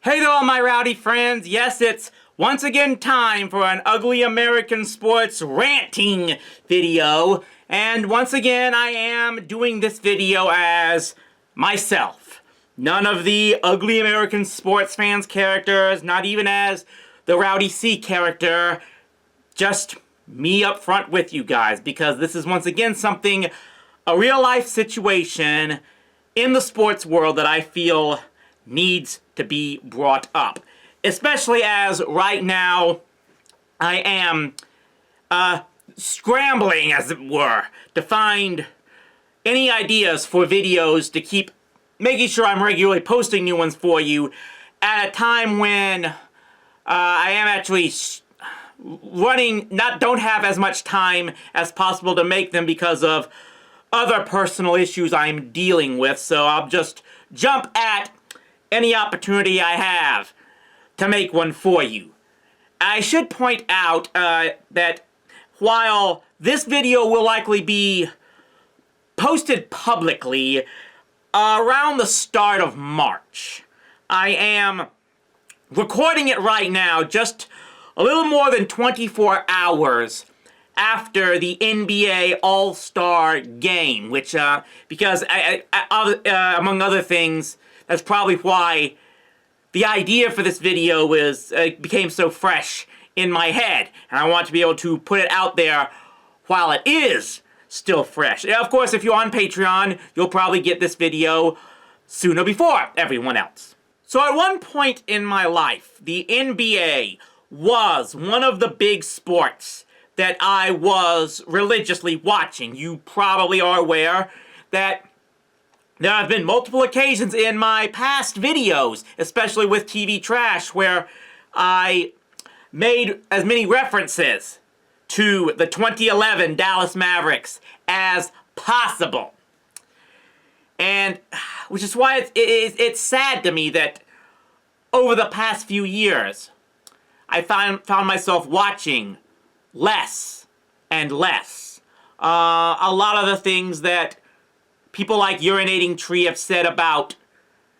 Hey there, all my rowdy friends. Yes, it's once again time for an Ugly American Sports ranting video. And once again, I am doing this video as myself. None of the Ugly American Sports fans characters, not even as the Rowdy C character. Just me up front with you guys, because this is once again something, a real life situation in the sports world that I feel needs to be brought up. Especially as right now I am scrambling, as it were, to find any ideas for videos to keep making sure I'm regularly posting new ones for you at a time when I am actually don't have as much time as possible to make them because of other personal issues I'm dealing with. So I'll just jump at any opportunity I have to make one for you. I should point out that while this video will likely be posted publicly around the start of March, I am recording it right now just a little more than 24 hours after the NBA All-Star Game, which, because among other things, that's probably why the idea for this video became so fresh in my head, and I want to be able to put it out there while it is still fresh. Of course, if you're on Patreon, you'll probably get this video sooner before everyone else. So at one point in my life, the NBA was one of the big sports that I was religiously watching. You probably are aware that there have been multiple occasions in my past videos, especially with TV Trash, where I made as many references to the 2011 Dallas Mavericks as possible. And which is why it's sad to me that over the past few years, I found myself watching less and less. A lot of the things that people like Urinating Tree have said about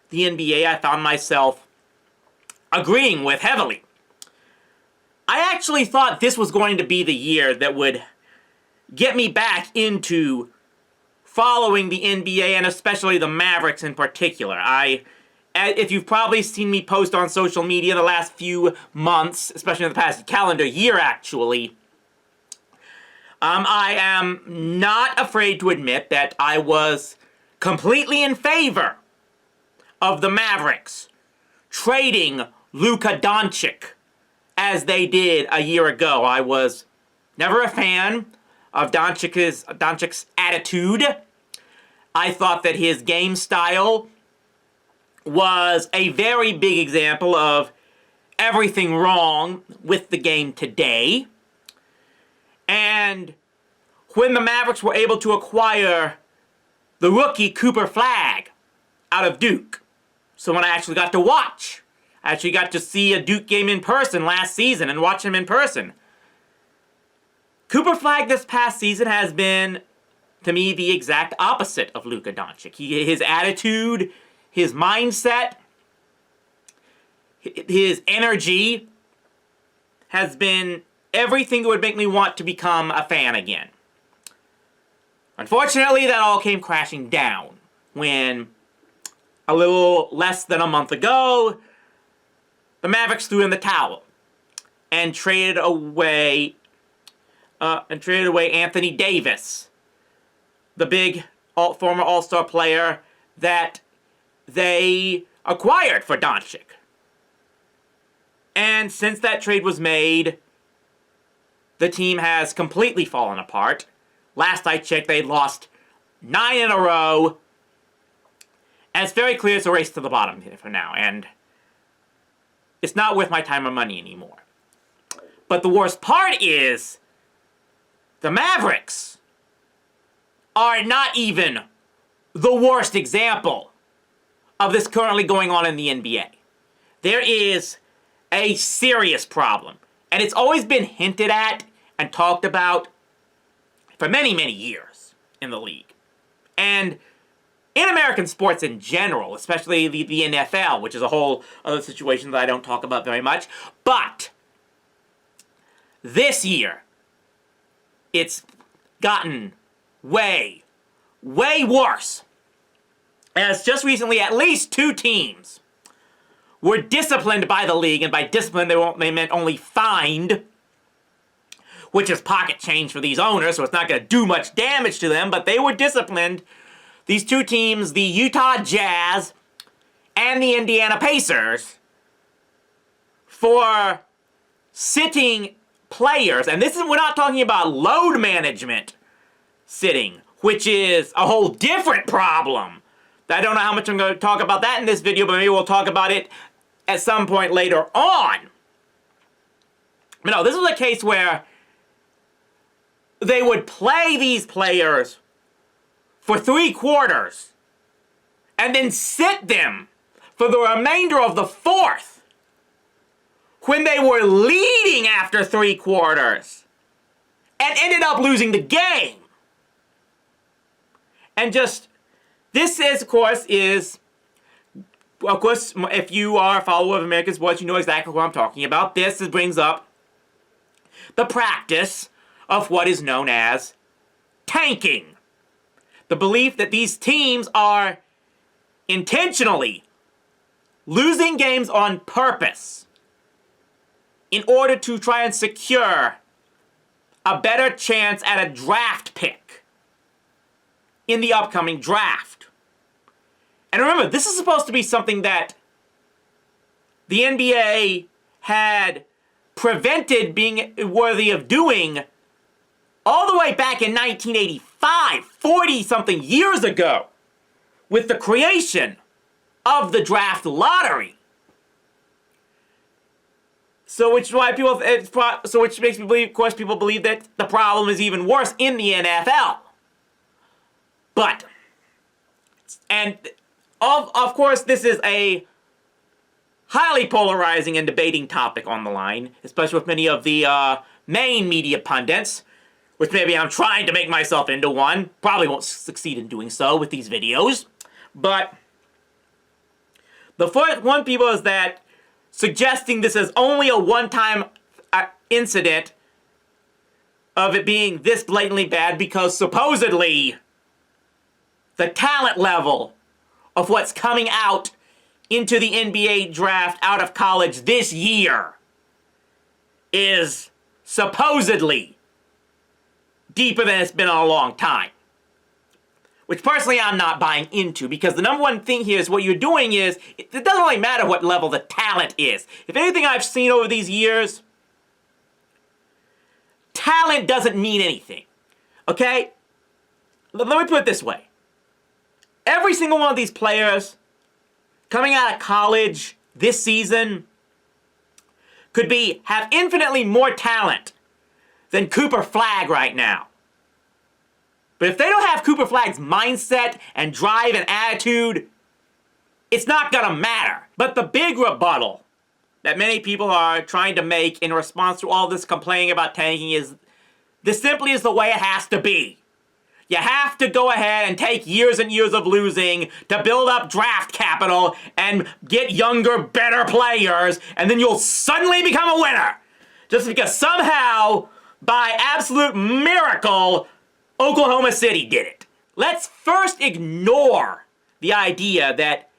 the NBA, I found myself agreeing with heavily. I actually thought this was going to be the year that would get me back into following the NBA, and especially the Mavericks in particular. If you've probably seen me post on social media the last few months, especially in the past calendar year actually, I am not afraid to admit that I was completely in favor of the Mavericks trading Luka Doncic as they did a year ago. I was never a fan of Doncic's attitude. I thought that his game style was a very big example of everything wrong with the game today. And when the Mavericks were able to acquire the rookie Cooper Flagg out of Duke, so when I actually got to watch, I actually got to see a Duke game in person last season and watch him in person. Cooper Flagg this past season has been, to me, the exact opposite of Luka Doncic. His attitude, his mindset, his energy has been everything that would make me want to become a fan again. Unfortunately, that all came crashing down when, a little less than a month ago, the Mavericks threw in the towel and traded away Anthony Davis, the big former All-Star player that they acquired for Doncic. And since that trade was made, the team has completely fallen apart. Last I checked, they lost 9 in a row. And it's very clear it's a race to the bottom for now. And it's not worth my time or money anymore. But the worst part is, the Mavericks are not even the worst example of this currently going on in the NBA. There is a serious problem. And it's always been hinted at and talked about for many, many years in the league. And in American sports in general, especially the NFL, which is a whole other situation that I don't talk about very much. But this year, it's gotten way, way worse. As just recently, at least 2 teams were disciplined by the league, and by discipline they meant only fined, which is pocket change for these owners, so it's not going to do much damage to them, but they were disciplined. These 2 teams, the Utah Jazz and the Indiana Pacers, for sitting players, and we're not talking about load management sitting, which is a whole different problem. I don't know how much I'm going to talk about that in this video, but maybe we'll talk about it at some point later on. But no, this was a case where they would play these players for 3 quarters and then sit them for the remainder of the 4th when they were leading after 3 quarters and ended up losing the game. And just, this is, of course, if you are a follower of American sports, you know exactly what I'm talking about. This brings up the practice of what is known as tanking. The belief that these teams are intentionally losing games on purpose in order to try and secure a better chance at a draft pick in the upcoming draft. And remember, this is supposed to be something that the NBA had prevented being worthy of doing all the way back in 1985, 40-something years ago, with the creation of the draft lottery. Which makes me believe, of course, people believe that the problem is even worse in the NFL. But, and of course, this is a highly polarizing and debating topic on the line, especially with many of the main media pundits, which maybe I'm trying to make myself into one. Probably won't succeed in doing so with these videos. But the first one people is that suggesting this is only a one-time incident of it being this blatantly bad because supposedly the talent level of what's coming out into the NBA draft out of college this year is supposedly deeper than it's been in a long time. Which personally I'm not buying into, because the number one thing here is what you're doing is, it doesn't really matter what level the talent is. If anything I've seen over these years, talent doesn't mean anything. Okay? Let me put it this way. Every single one of these players coming out of college this season could have infinitely more talent than Cooper Flagg right now. But if they don't have Cooper Flagg's mindset and drive and attitude, it's not gonna matter. But the big rebuttal that many people are trying to make in response to all this complaining about tanking is, this simply is the way it has to be. You have to go ahead and take years and years of losing to build up draft capital and get younger, better players, and then you'll suddenly become a winner. Just because somehow, by absolute miracle, Oklahoma City did it. Let's first ignore the idea that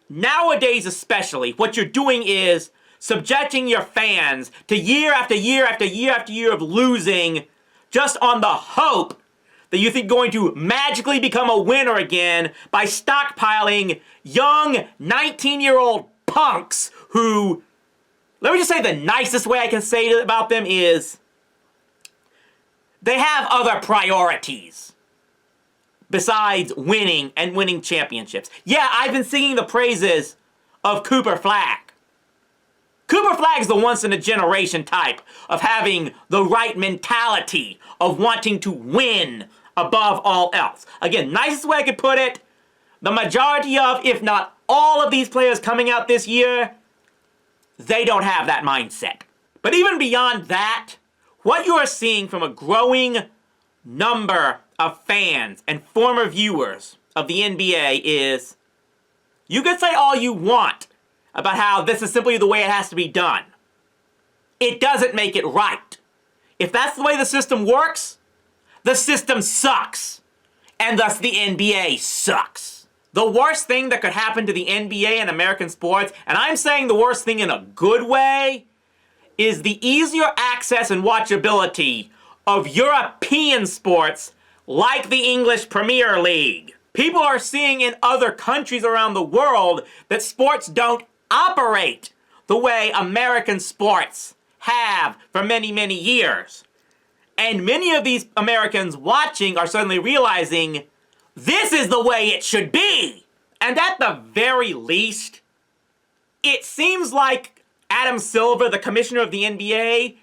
nowadays especially, what you're doing is subjecting your fans to year after year after year after year of losing just on the hope that you think going to magically become a winner again by stockpiling young 19-year-old punks who, let me just say the nicest way I can say it about them is, they have other priorities besides winning and winning championships. Yeah, I've been singing the praises of Cooper Flagg. Cooper Flagg's the once-in-a-generation type of having the right mentality of wanting to win above all else. Again, nicest way I could put it, the majority of, if not all of these players coming out this year, they don't have that mindset. But even beyond that, what you are seeing from a growing number of fans and former viewers of the NBA is, you can say all you want about how this is simply the way it has to be done. It doesn't make it right. If that's the way the system works, the system sucks. And thus the NBA sucks. The worst thing that could happen to the NBA and American sports, and I'm saying the worst thing in a good way, is the easier access and watchability of European sports like the English Premier League. People are seeing in other countries around the world that sports don't operate the way American sports have for many, many years. And many of these Americans watching are suddenly realizing this is the way it should be. And at the very least, it seems like Adam Silver, the commissioner of the NBA,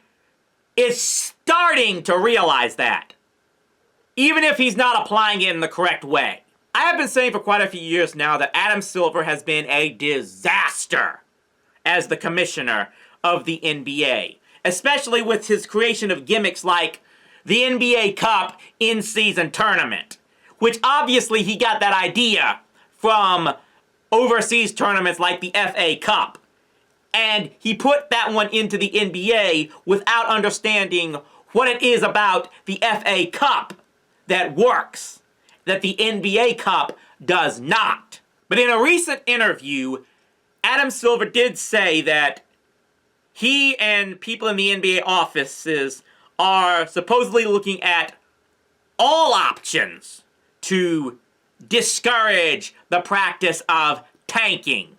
is starting to realize that, even if he's not applying it in the correct way. I have been saying for quite a few years now that Adam Silver has been a disaster as the commissioner of the NBA, especially with his creation of gimmicks like the NBA Cup in-season tournament, which obviously he got that idea from overseas tournaments like the FA Cup. And he put that one into the NBA without understanding what it is about the FA Cup that works, that the NBA Cup does not. But in a recent interview, Adam Silver did say that he and people in the NBA offices are supposedly looking at all options to discourage the practice of tanking.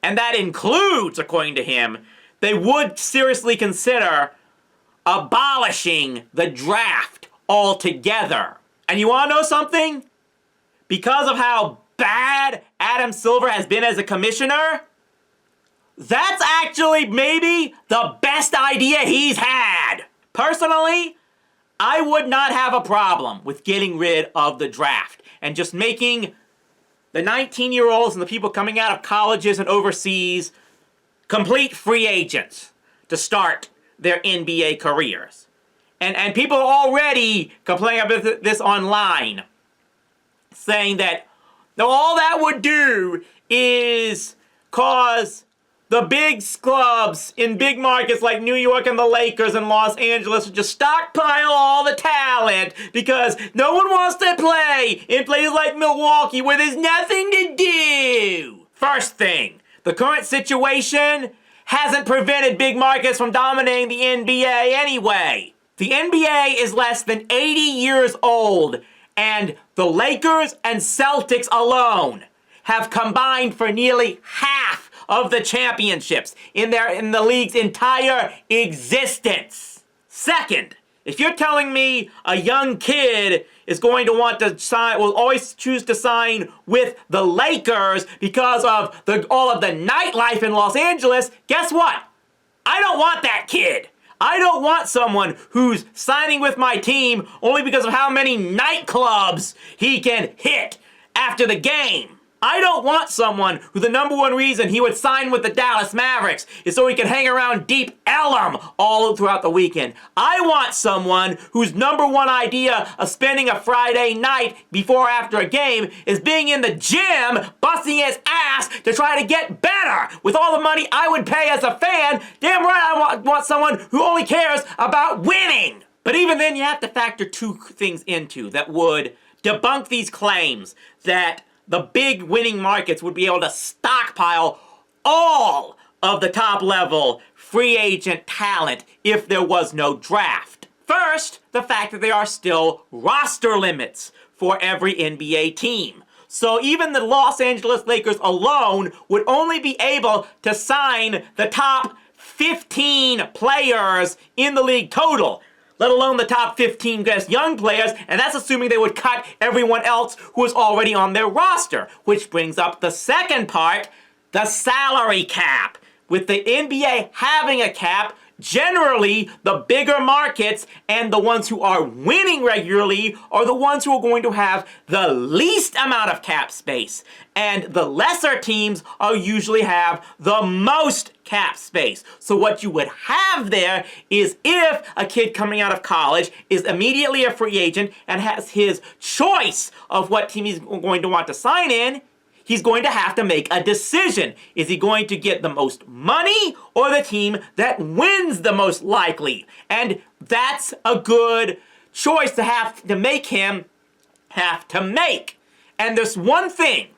And that includes, according to him, they would seriously consider abolishing the draft altogether. And you want to know something? Because of how bad Adam Silver has been as a commissioner, that's actually maybe the best idea he's had. Personally, I would not have a problem with getting rid of the draft and just making the 19-year-olds and the people coming out of colleges and overseas complete free agents to start their NBA careers. And people are already complaining about this online, saying that all that would do is cause the big clubs in big markets like New York and the Lakers and Los Angeles to just stockpile all the talent because no one wants to play in places like Milwaukee where there's nothing to do. First thing, the current situation hasn't prevented big markets from dominating the NBA anyway. The NBA is less than 80 years old, and the Lakers and Celtics alone have combined for nearly half of the championships in the league's entire existence. Second, if you're telling me a young kid is going to want to sign, will always choose to sign with the Lakers because of all of the nightlife in Los Angeles, guess what? I don't want that kid. I don't want someone who's signing with my team only because of how many nightclubs he can hit after the game. I don't want someone who the number one reason he would sign with the Dallas Mavericks is so he can hang around Deep Ellum all throughout the weekend. I want someone whose number one idea of spending a Friday night before or after a game is being in the gym, busting his ass to try to get better. With all the money I would pay as a fan, damn right I want someone who only cares about winning. But even then, you have to factor two things into that would debunk these claims that the big winning markets would be able to stockpile all of the top-level free agent talent if there was no draft. First, the fact that there are still roster limits for every NBA team. So even the Los Angeles Lakers alone would only be able to sign the top 15 players in the league total, let alone the top 15 best young players, and that's assuming they would cut everyone else who is already on their roster. Which brings up the second part, the salary cap. With the NBA having a cap, generally, the bigger markets and the ones who are winning regularly are the ones who are going to have the least amount of cap space. And the lesser teams are usually have the most cap space. So what you would have there is if a kid coming out of college is immediately a free agent and has his choice of what team he's going to want to sign in, he's going to have to make a decision. Is he going to get the most money or the team that wins the most likely? And that's a good choice to have to make him have to make. And there's one thing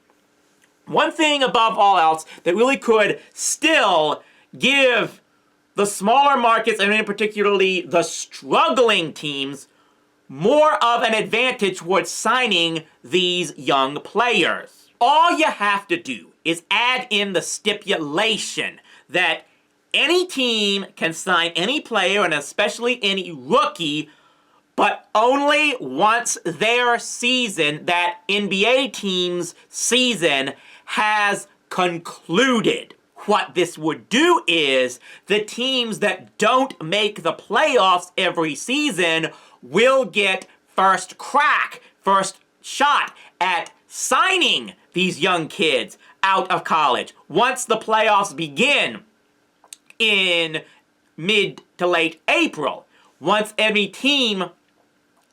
above all else that really could still give the smaller markets, and in particularly the struggling teams, more of an advantage towards signing these young players. All you have to do is add in the stipulation that any team can sign any player, and especially any rookie, but only once their season, that NBA team's season, has concluded. What this would do is the teams that don't make the playoffs every season will get first crack, first shot at signing these young kids out of college once the playoffs begin in mid to late April. Once every team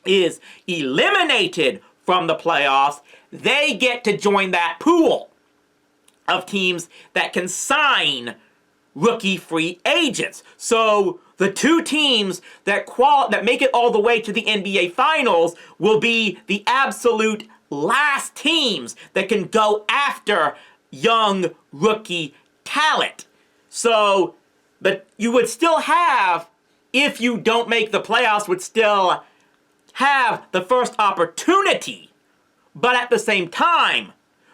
is eliminated from the playoffs, they get to join that pool of teams that can sign rookie free agents. So the two teams that make it all the way to the NBA Finals will be the absolute last teams that can go after young rookie talent. So you would still have, if you don't make the playoffs, would still have the first opportunity. But at the same time,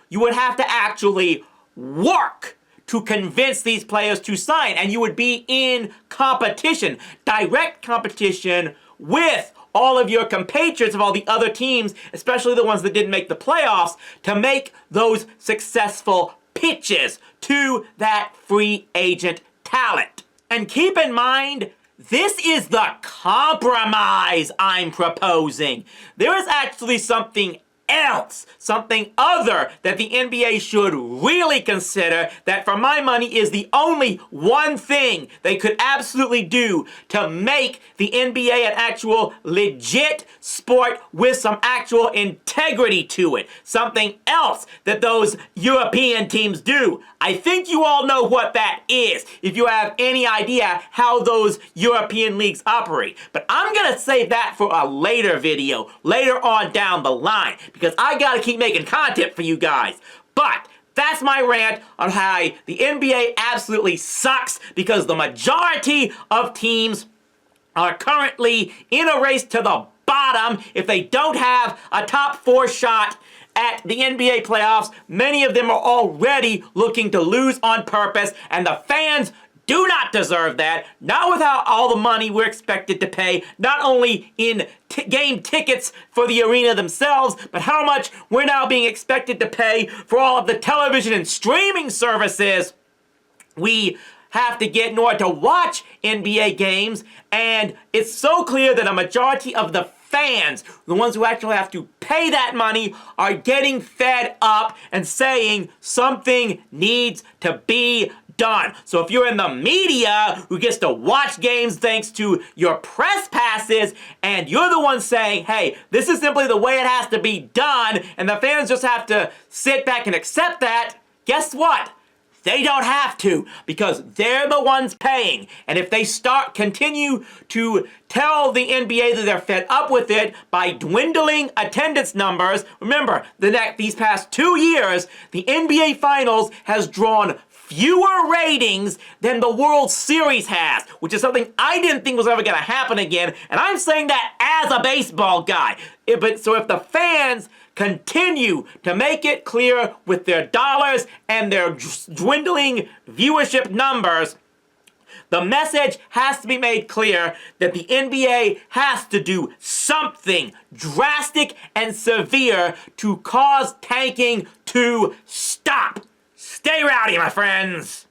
you would have to actually work to convince these players to sign, and you would be in competition, direct competition with all of your compatriots of all the other teams, especially the ones that didn't make the playoffs, to make those successful pitches to that free agent talent. And keep in mind, this is the compromise I'm proposing. There is actually something else, something other that the NBA should really consider, that for my money is the only one thing they could absolutely do to make the NBA an actual legit sport with some actual integrity to it. Something else that those European teams do. I think you all know what that is, if you have any idea how those European leagues operate. But I'm gonna save that for a later video, later on down the line, because I gotta keep making content for you guys. But that's my rant on how the NBA absolutely sucks, because the majority of teams are currently in a race to the bottom if they don't have a top 4 shot at the NBA playoffs. Many of them are already looking to lose on purpose, and the fans do not deserve that. Not without all the money we're expected to pay, not only in game tickets for the arena themselves, but how much we're now being expected to pay for all of the television and streaming services we have to get in order to watch NBA games. And it's so clear that a majority of the fans, the ones who actually have to pay that money, are getting fed up and saying something needs to be done. So if you're in the media who gets to watch games thanks to your press passes, and you're the one saying, hey, this is simply the way it has to be done, and the fans just have to sit back and accept that, guess what? They don't have to, because they're the ones paying. And if they continue to tell the NBA that they're fed up with it by dwindling attendance numbers, remember, these past 2 years, the NBA Finals has drawn fewer ratings than the World Series has, which is something I didn't think was ever going to happen again, and I'm saying that as a baseball guy. So if the fans continue to make it clear with their dollars and their dwindling viewership numbers, the message has to be made clear that the NBA has to do something drastic and severe to cause tanking to stop. Stay rowdy, my friends!